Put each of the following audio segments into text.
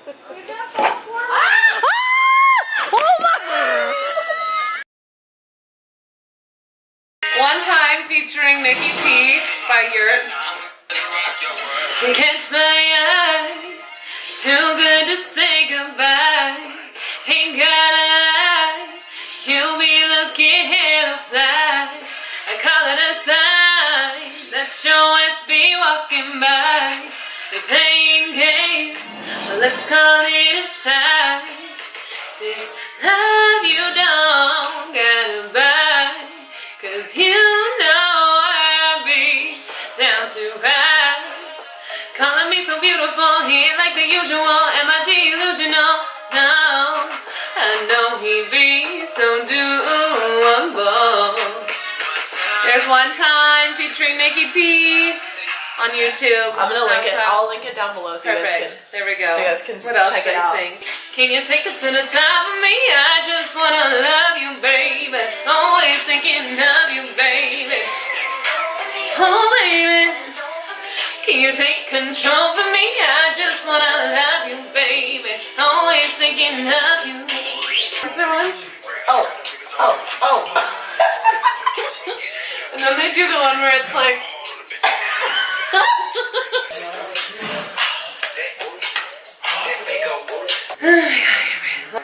Oh my! One Time featuring Nikki T by Europe. Catch my eye, too good to say goodbye. Ain't gonna lie, you'll be looking hella fly. I call it a sign that your ass be walking by. We're playing games, but let's call it a tie. This love you don't gotta buy, 'cause you know I'll be down to ride. Calling me so beautiful, he ain't like the usual. Am I delusional? No, I know he be so doable. There's One Time featuring Nikki T on YouTube. I'm gonna link it. I'll link it down below. So Perfect. There we go. So you guys can what else check should it I out. sing? Can you take it to the top of me? I just wanna love you, baby. Always thinking of you, baby. Oh, baby. Can you take control for me? I just wanna love you, baby. Always thinking of you. What's that one? Oh. And then they do the one where it's like.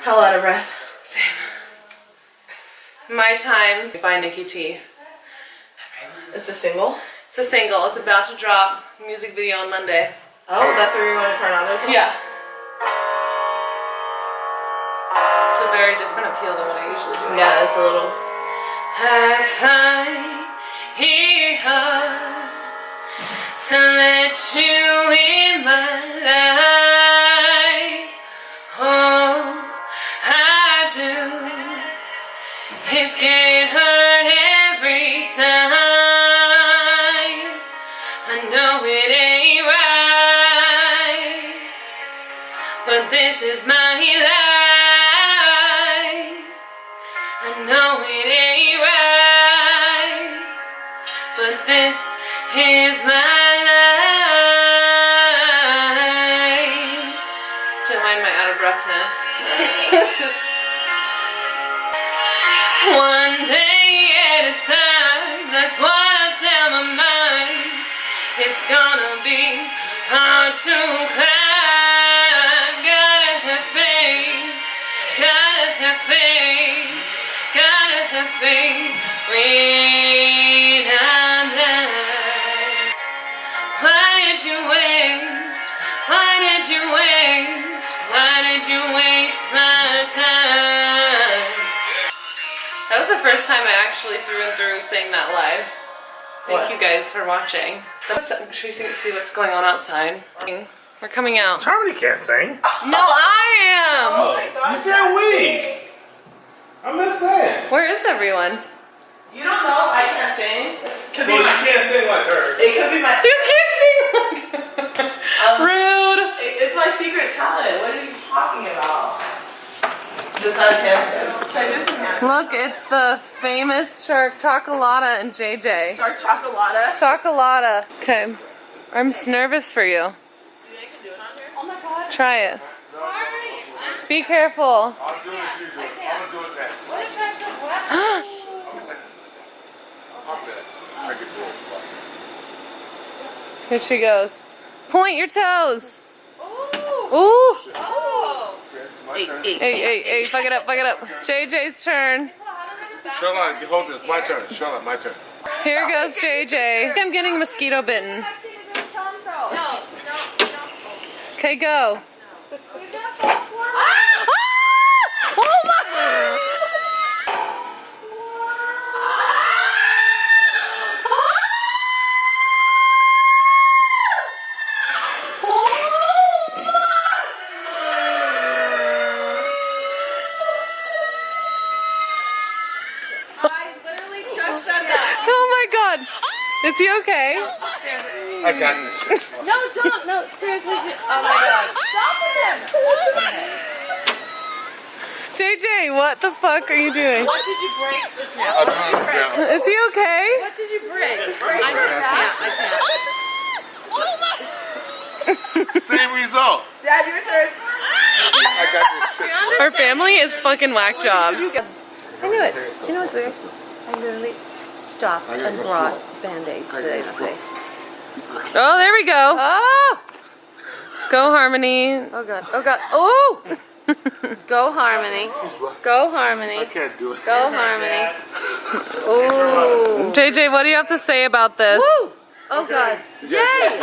Hell out of breath. Same. My Time by Nikki T. It's a single? It's a single. It's about to drop. Music video on Monday. Oh, that's where you're going to Conrad? Yeah. It's a very different appeal than what I usually do. Yeah, it's a little. I find it hard to let you in my life. All I do is get hurt every time. I know it ain't right, but this is my life. I know it ain't right, but this is my life. Don't mind my out of breathness. One day at a time, that's what I tell my mind. It's gonna be hard to climb. Gotta have faith, gotta have faith, gotta have faith when I'm blind. Why did you waste? Why did you waste? Why did you waste my time? That was the first time I actually through and through sang that live. Thank you guys for watching. Let's see what's going on outside. We're coming out. Charlie can't sing. No, I am! Oh my gosh. You said we. I'm just saying. Where is everyone? You don't know I can't sing? Could be Well, you my, can't sing like her. it could be my. You can't sing like rude. It's my secret talent. What are you talking about? Just on Handstands. Should I do some Handstands? Look, it's the famous Shark Chocolata and JJ. Shark Chocolata. Chocolata. Okay. I'm nervous for you. You think I can do it on here? Oh my god. Try it. Be careful. I'll do it as usual. I'm gonna do it next. What if that's a what? I'll bet. I can do it. Here she goes. Point your toes. Ooh. Ooh. Oh. My turn. Hey, fuck it up, fuck it up. JJ's turn. Charlotte, hold this. My turn. Charlotte, my turn. Here goes JJ. I'm getting mosquito bitten. No. Okay, go. Ah! Oh my! Is he okay? I got this. No, don't. No, seriously. Oh my god. Stop him. JJ, what the fuck are you doing? What did you break just now? I'll turn it down. Is he okay? What did you break? I can't. Same result. Dad, your turn. got this shit. Her family is fucking whack jobs. I knew it. Do you know what's weird? I literally stopped and brought Band-Aids today. Oh, there we go. Oh! Go Harmony. Oh god. Oh god. Oh! Go Harmony. Go Harmony. I can't do it. Go Harmony. Ooh. JJ, what do you have to say about this? Woo! Oh god. You guys can't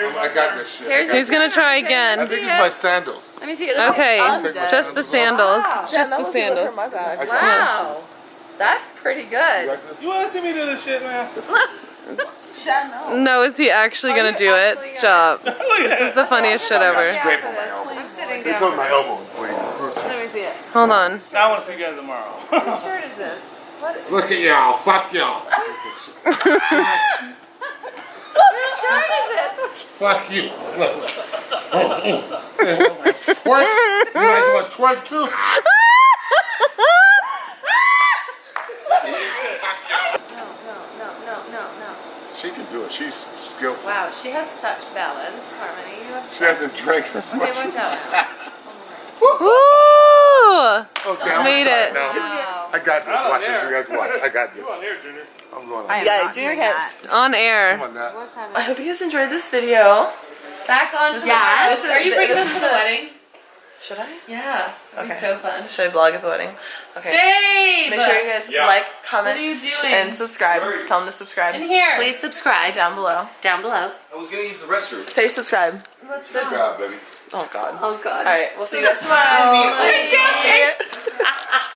do what I got this shit. Here's He's gonna try I again. think it's my sandals. Let me see it. Okay, Wow. just the sandals. It's just the sandals. My bag. Wow. That's pretty good. You want to see me do this shit, man? Chanel. No, is he actually gonna do it? Stop. This is the funniest shit ever. Scrape on my elbow. I'm sitting Here down. comes my elbow. Wait. Let me see it. Hold on. Now I want to see you guys tomorrow. What shirt is this? What Look at y'all. Fuck y'all. shirt is this? Fuck you. Look. Twerk? You guys want to twerk too? No. She can do it. She's skillful. Wow, she has such balance, Harmony. You have She hasn't drank as Okay, much watch as out now. Woo! Okay, I'm Made gonna try it. now. Wow. I got this. Not on Watch this. air. You guys watch. I got this. Come on here, Junior. I'm going I on. am Yeah, not Junior doing can't. that. On air. Come on now. What's I happening? hope you guys enjoyed this video. Back on Yes. Are you bringing this to the wedding? Should I? Yeah. That'd be Okay. so fun. Should I vlog at the wedding? Okay. Dave! Make sure you guys Yeah. like, comment, What are you doing? and subscribe. Tell them to subscribe In here. Please subscribe down below. down below. I was gonna use the restroom. Say subscribe. What's Good job, baby. Oh God. Oh god. All right, we'll see you guys tomorrow. I'm joking.